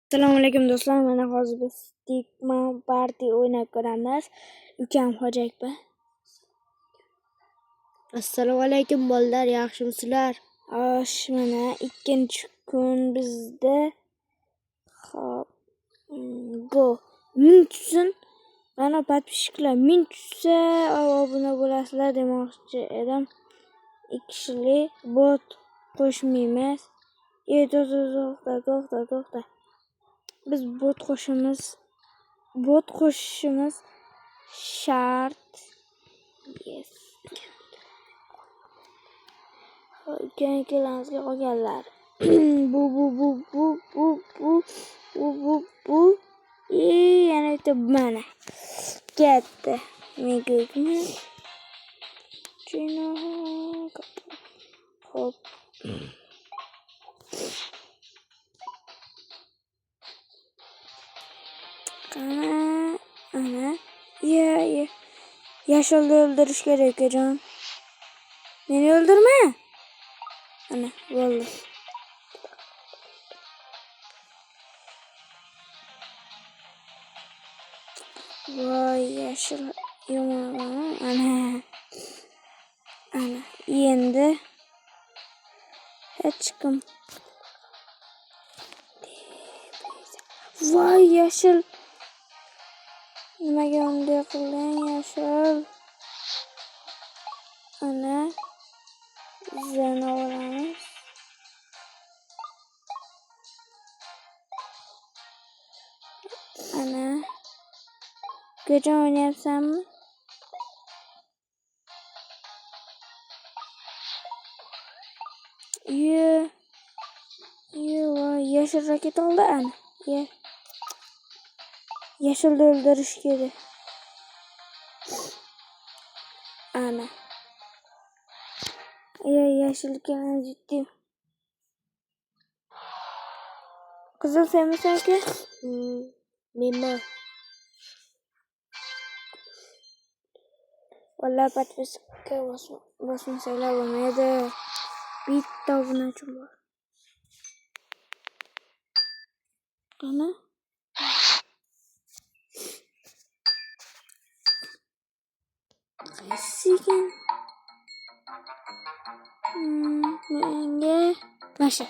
Assalomu alaykum do'stlar. Mana hozir biz Stickman Party o'ynab ko'ramiz. Ukam Xo'jakba. Assalomu alaykum bolalar, yaxshimisizlar? Mana ikkinchi kun bizda. Hop. Go. 1000 tutsin. Mana подписчиклар 1000 tutsa obuna bo'lasizlar demoqchi edim. 2 kishilik bot qo'shmaymiz. To'xta. Biz bot qo'shishimiz shart. Yes. Ikkalamizga qolganlar. Bu. Yana bitta mana. Katta. Megagni. Hop. Ana. Ya. Yashilni o'ldirish kerak ekan. Meni o'ldirma. Ana, bo'ldi. Voy, yashil yomon. Ana. Endi hech kim. Voy, yashil. Nimaga unday qilding, yashil? Ana. Zana olamiz. Ana. Qachon o'ynayapsanmi? Voy, yashil raket oldi ana. Yashilni o'ldirish kerak. Ana. Yashilga jiddiy. Qizil senmisan-ku? Menman. Vallahi подписка bosmasanglar bo'lmaydi. Bitta obunachim bor. Ana. Qaysigan? Menga. Masha.